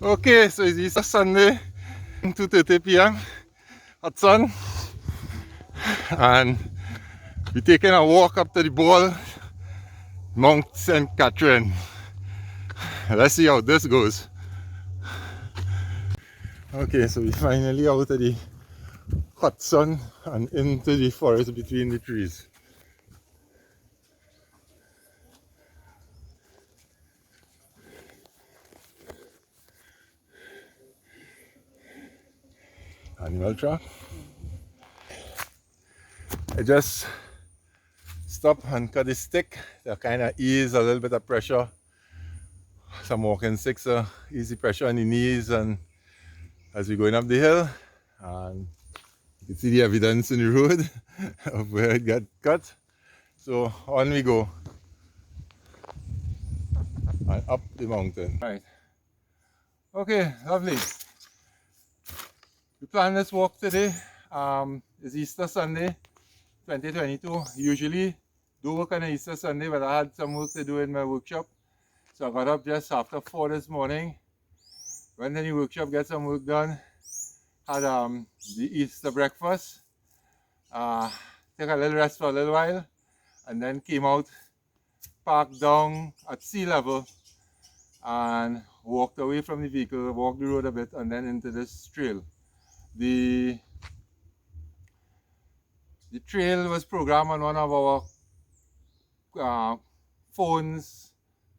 Okay, so it's Easter Sunday, 2:30 p.m. Hot sun, and we're taking a walk up to the ball, Mount St. Catherine. Let's see how this goes. Okay, so we're finally out of the hot sun and into the forest between the trees. Animal trap. I just stop and cut the stick to kind of ease a little bit of pressure. Some walking sticks, easy pressure on the knees, and as we're going up the hill, and you can see the evidence in the road of where it got cut. So on we go and up the mountain. Right. Okay, lovely. We planned this walk today. It's Easter Sunday, 2022. Usually do work on Easter Sunday, but I had some work to do in my workshop. So I got up just after 4 this morning. Went to the workshop, get some work done. Had the Easter breakfast. Took a little rest for a little while. And then came out, parked down at sea level, and walked away from the vehicle, walked the road a bit, and then into this trail. The trail was programmed on one of our phones,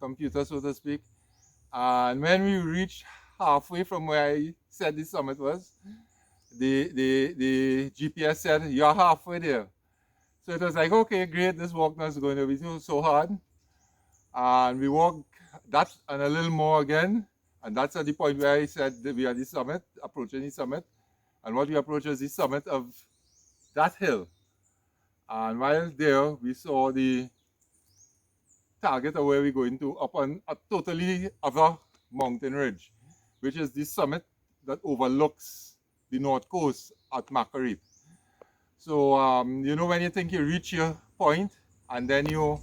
computer, so to speak. And when we reached halfway from where I said the summit was, the GPS said, "You're halfway there." So it was like, okay, great, this walk not going to be so hard. And we walked that and a little more again. And that's at the point where I said that we are the summit, approaching the summit. And what we approached was the summit of that hill. And while there, we saw the target of where we're going to up on a totally other mountain ridge, which is the summit that overlooks the north coast at Macquarie. So, you know, when you think you reach your point, and then you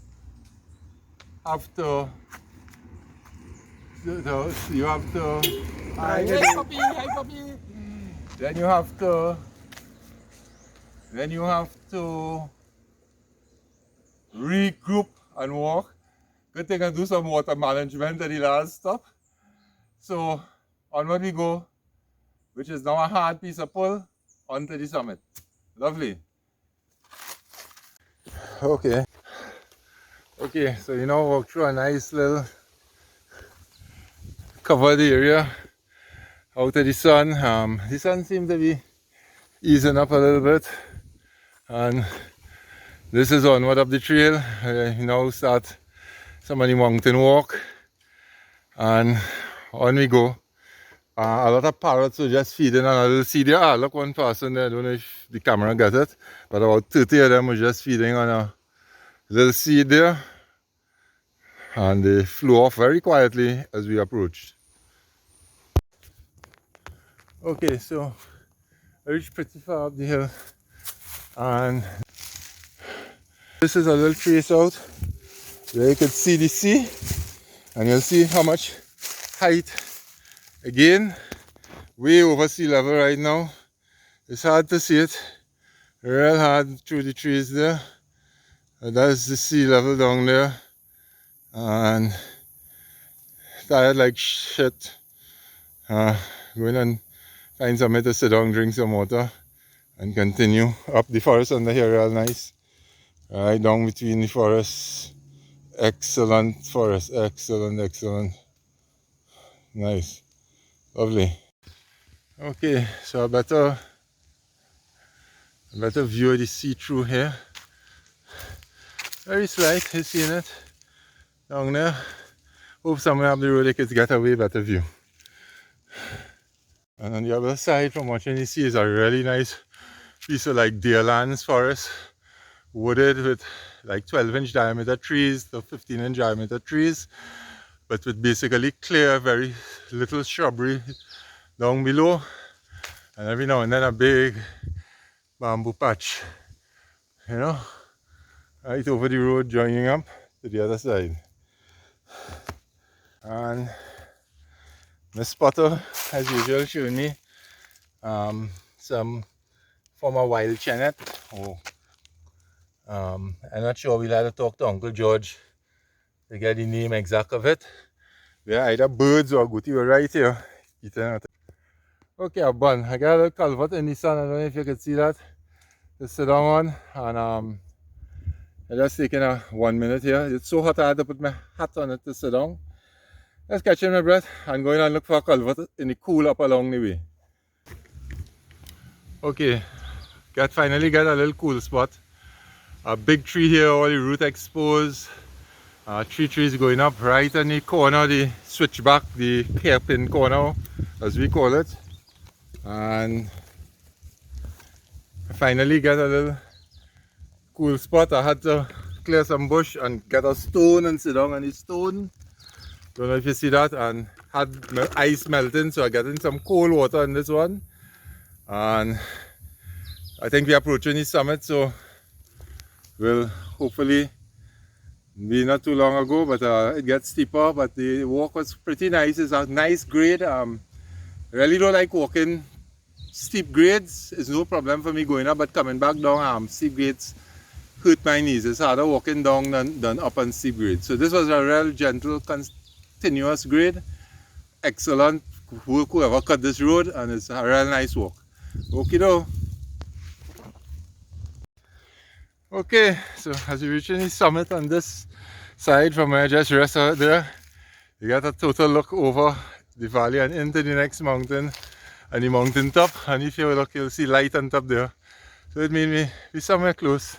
have to, hi puppy, hi puppy. Then you have to regroup and walk. Good thing I do some water management at the last stop. So onward we go, which is now a hard piece of pull onto the summit. Lovely. Okay, so you know, walk through a nice little covered area out of the sun. The sun seems to be easing up a little bit, and this is onward up the trail. You know, start some of the mountain walk, and on we go. A lot of parrots are just feeding on a little seed there. Look, one person there, I don't know if the camera got it, but about 30 of them were just feeding on a little seed there, and they flew off very quietly as we approached. Okay, so I reached pretty far up the hill, and this is a little trace out where you can see the sea, and you'll see how much height, again, way over sea level right now. It's hard to see it, real hard through the trees there. That's the sea level down there, and tired like shit. Going and find somewhere to sit down, drink some water, and continue up the forest under here. Real nice, right down between the forests. Excellent forest, excellent, nice, lovely. Okay, so a better view of the sea through here. Very slight, you're seeing it down there. Hope somewhere up the road they could get a way better view. And on the other side, from watching the sea, is a really nice piece of like deerlands forest, wooded with like 12-inch diameter trees to 15-inch diameter trees, but with basically clear, very little shrubbery down below, and every now and then a big bamboo patch, you know, right over the road joining up to the other side. And Miss Potter, as usual, showing me some former wild chenet. Oh, I'm not sure. We'll have to talk to Uncle George to get the name exact of it. They're either birds or guti were right here. Okay, I'm done. I got a culvert in the sun. I don't know if you can see that. Just sit down on, and I'm just taking a 1 minute here. It's so hot I had to put my hat on it to sit down. Just catching my breath and going and look for a culvert in the cool up along the way. Okay, finally got a little cool spot. A big tree here, all the root exposed. Three trees going up right in the corner, the switchback, the hairpin corner, as we call it. And I finally got a little cool spot. I had to clear some bush and get a stone and sit down on the stone. Don't know if you see that. And had ice melting, so I got in some cold water in this one. And I think we're approaching the summit, so we'll hopefully be not too long ago, but it gets steeper. But the walk was pretty nice. It's a nice grade. Really don't like walking steep grades. It's no problem for me going up, but coming back down steep grades hurt my knees. It's harder walking down than up on steep grades. So this was a real gentle, continuous grade. Excellent work whoever cut this road, and it's a real nice walk. Okay though. Okay, so as you reach the summit on this side from where I just rest out there, you got a total look over the valley and into the next mountain and the mountain top. And if you look, you'll see light on top there. So it made me be somewhere close.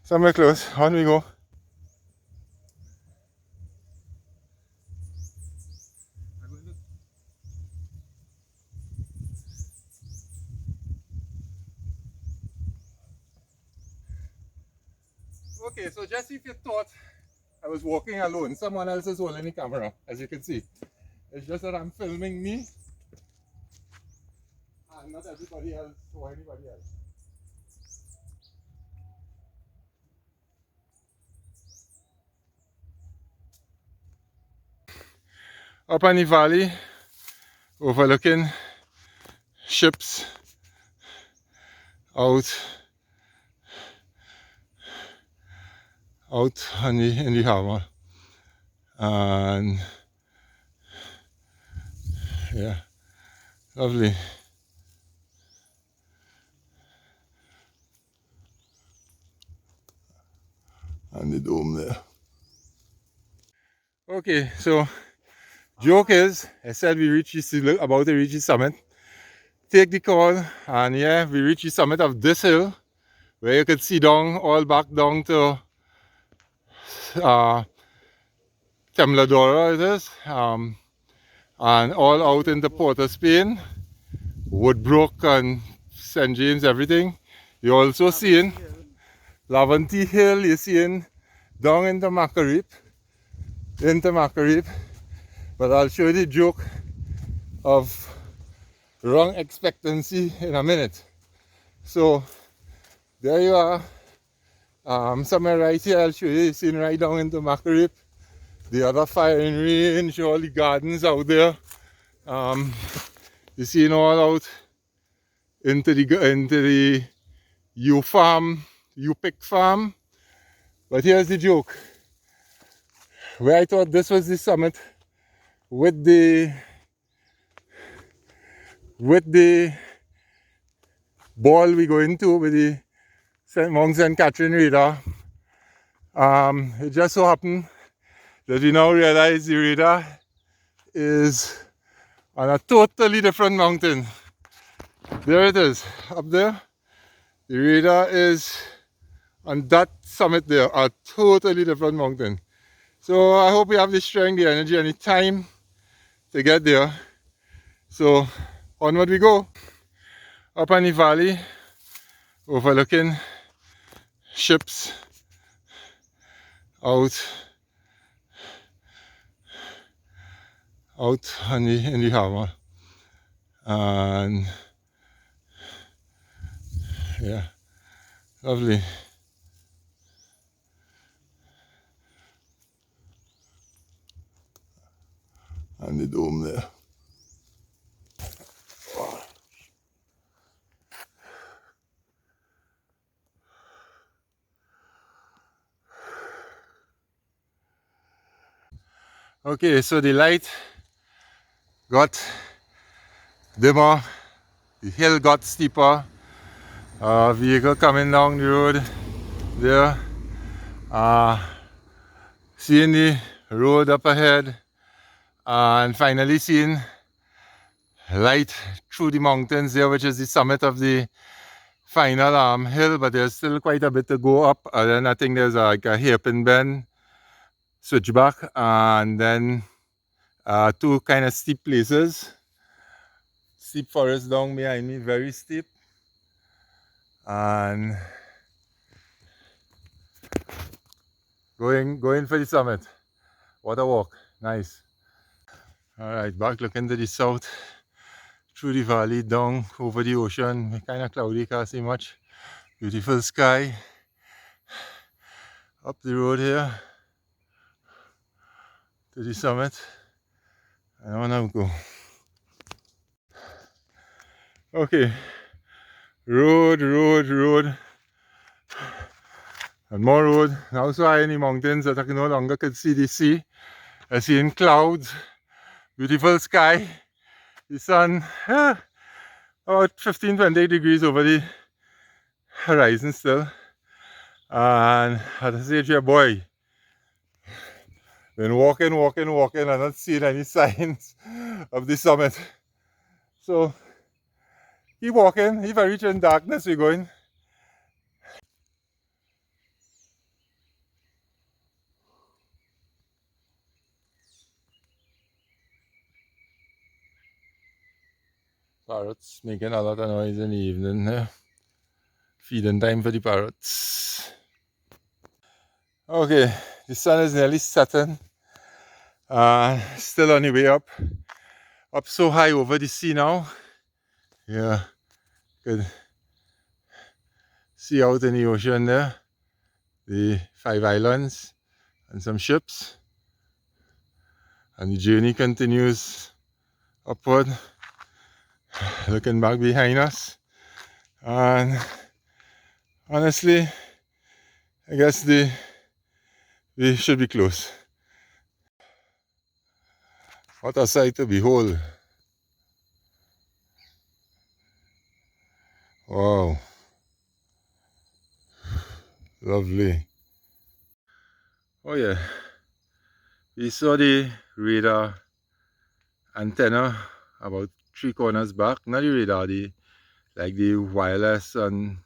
Somewhere close. On we go. Okay, so just if you thought I was walking alone, someone else is holding the camera, as you can see. It's just that I'm filming me and not everybody else or anybody else. Up on the valley, overlooking ships out in the harbor. And yeah, lovely. And the dome there. Okay, so joke is, I said we about to reach the summit. Take the call, and yeah, we reached the summit of this hill, where you could see down, all back down to Temladora it is, and all out into Port of Spain, Woodbrook and St. James, everything. You're also seeing Lavanty Hill, you're seeing down into Macarip, but I'll show you the joke of wrong expectancy in a minute. So there you are, somewhere right here. I'll show you. You're seeing right down into Macarip, the other firing range, all the gardens out there. You're seeing all out into the U-Pick farm. But here's the joke. Where I thought this was the summit with the ball we go into with the Mount St. Catherine radar. It just so happened that we now realize the radar is on a totally different mountain. There it is, up there. The radar is on that summit there, a totally different mountain. So I hope we have the strength, the energy, and the time to get there. So onward we go. Up on the valley, overlooking ships out in the harbor. And yeah, lovely. And the dome there. Okay, so the light got dimmer, the hill got steeper, vehicle coming down the road there, seeing the road up ahead, and finally seeing light through the mountains there, which is the summit of the final hill, but there's still quite a bit to go up. And then I think there's like a hairpin bend, switchback, and then two kind of steep places. Steep forest down behind me, very steep. And going for the summit. What a walk, nice. Alright, back looking to the south, through the valley, down over the ocean. Kind of cloudy, can't see much. Beautiful sky. Up the road here to the summit. I don't want to go. Okay, road, and more road. Now so high in the mountains that I can no longer could see the sea. I see in clouds, beautiful sky, the sun, about 15-20 degrees over the horizon still. And at the stage here, boy, been walking, and not seeing any signs of the summit. So keep walking. If I reach in darkness, we're going. Parrots making a lot of noise in the evening. Feeding time for the parrots. Okay, the sun is nearly setting. Still on the way up. Up so high over the sea now. Yeah, could see out in the ocean there. The 5 islands and some ships. And the journey continues upward. Looking back behind us. And honestly, I guess we should be close. What a sight to behold. Wow. Lovely. Oh yeah. We saw the radar antenna about 3 corners back. Not the radar, like the wireless and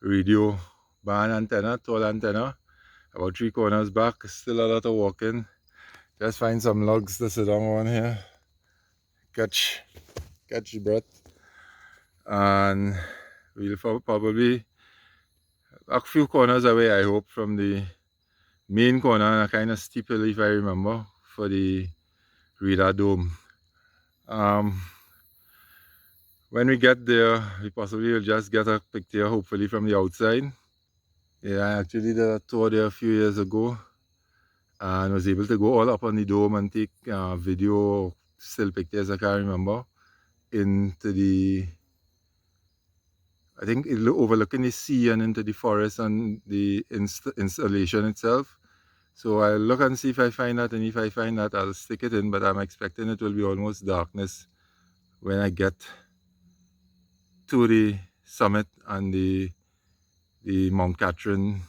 radio band antenna, tall antenna. About 3 corners back. Still a lot of walking. Just find some logs to sit down on here. Catch the breath. And we'll probably a few corners away, I hope, from the main corner, and a kind of steep hill, if I remember, for the radar dome. When we get there, we possibly will just get a picture, hopefully from the outside. Yeah, I actually did a tour there a few years ago and was able to go all up on the dome and take video, still pictures, I can't remember, into the, I think overlooking the sea and into the forest and the installation itself. So I'll look and see if I find that, and if I find that, I'll stick it in, but I'm expecting it will be almost darkness when I get to the summit and the Mount Catherine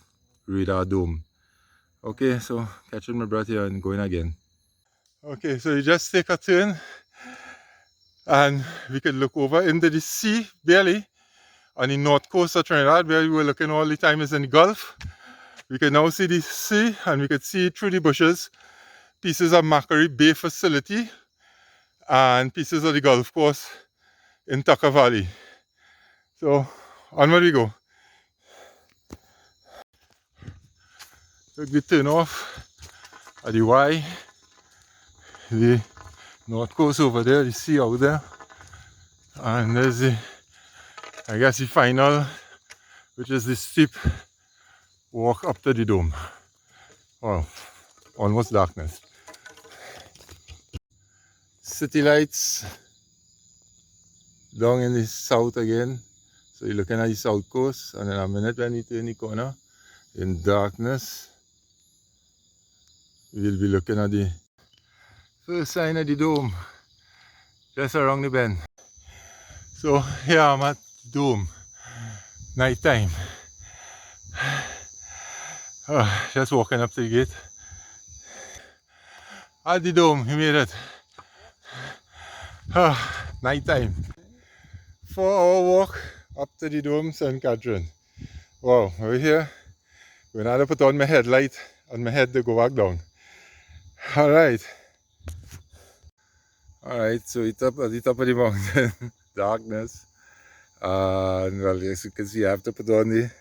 radar dome. Okay, so catching my breath here and going again. Okay, so you just take a turn and we can look over into the sea, barely, on the north coast of Trinidad, where we were looking all the time is in the Gulf. We can now see the sea, and we could see through the bushes pieces of Macquarie Bay facility and pieces of the golf course in Tucker Valley. So onward we go. Took the turn off at the Y, the north coast over there, the sea out there, and there's the, I guess, the final, which is the steep walk up to the dome. Wow, almost darkness. City lights down in the south again. So you're looking at the south coast, and in a minute when you turn the corner, in darkness, we'll be looking at the First sign of the dome, just around the bend. So here I'm at the dome, night time. Just walking up to the gate. At the dome, we made it. Night time. 4-hour walk up to the dome, St. Catherine. Wow, we're here. We're going to put on my headlight on my head to go back down. Alright. Alright, so it's up at the top of the mountain. Darkness. And well, as you can see, I have to put on the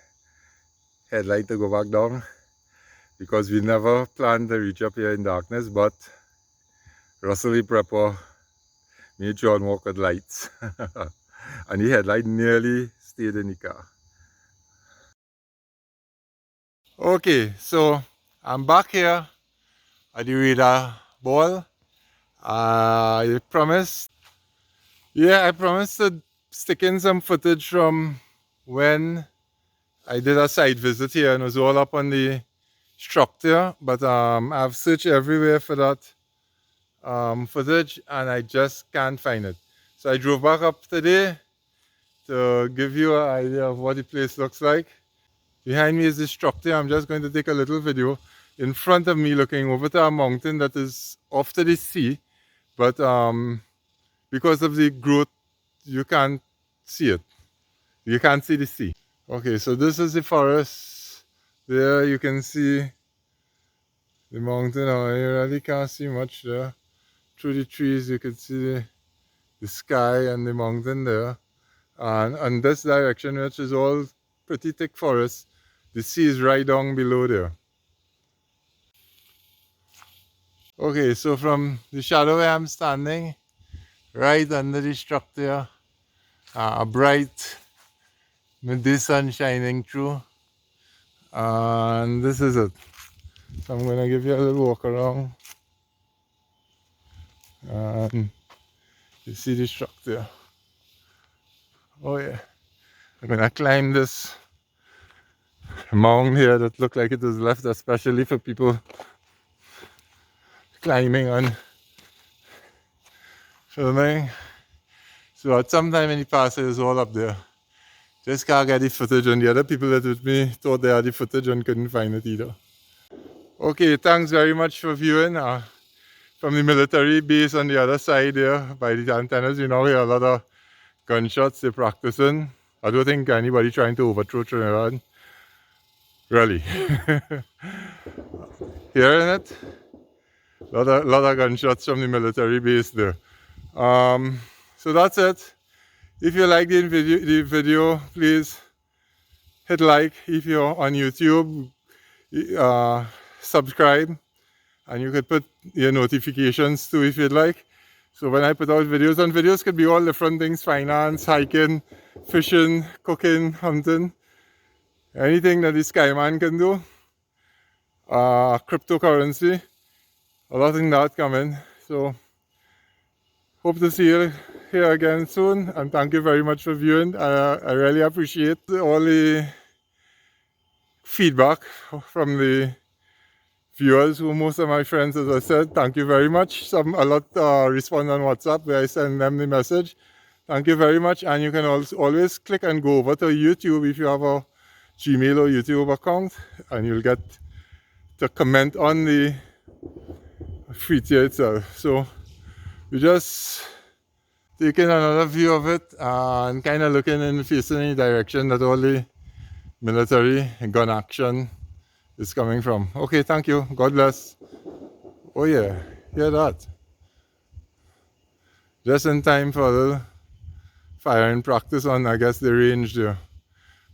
headlight to go back down, because we never planned to reach up here in darkness, but Russell the prepper made John walk with lights. And the headlight nearly stayed in the car. Okay, so I'm back here at the radar ball. I promised to stick in some footage from when I did a site visit here, and it was all up on the structure, but I've searched everywhere for that footage and I just can't find it. So I drove back up today to give you an idea of what the place looks like. Behind me is the structure. I'm just going to take a little video. In front of me, looking over to a mountain that is off to the sea, but because of the growth, you can't see it. You can't see the sea. Okay, so this is the forest. There you can see the mountain. Oh, you really can't see much there. Through the trees you can see the sky and the mountain there. And this direction, which is all pretty thick forest, the sea is right down below there. Okay, so from the shadow where I'm standing, right under the structure, a bright midday sun shining through, and this is it. So I'm gonna give you a little walk around, and you see the structure. Oh yeah, I'm gonna climb this mound here that looked like it was left especially for people climbing on filming. So at some time in the past it was all up there. Just can't get the footage, and the other people that with me thought they had the footage and couldn't find it either. Okay, thanks very much for viewing. From the military base on the other side there by the antennas, you know, hear a lot of gunshots. They're practicing. I don't think anybody trying to overthrow Trinidad. Really. Hearing it? Lot of gunshots from the military base there. So that's it. If you like the video, please hit like. If you're on YouTube, subscribe, and you could put your notifications too if you'd like. So when I put out videos, and videos could be all different things: finance, hiking, fishing, cooking, hunting, anything that the Skyman can do. Cryptocurrency, a lot of that coming. So hope to see you here again soon, and thank you very much for viewing. I really appreciate all the feedback from the viewers, who most of my friends, as I said. Thank you very much. A lot respond on WhatsApp where I send them the message. Thank you very much. And you can also always click and go over to YouTube if you have a Gmail or YouTube account, and you'll get to comment on the feature itself. So we just taking another view of it and kind of looking in facing the direction that all the military and gun action is coming from. Okay, thank you. God bless. Oh yeah, hear that? Just in time for a little firing practice on, I guess, the range there.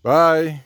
Bye.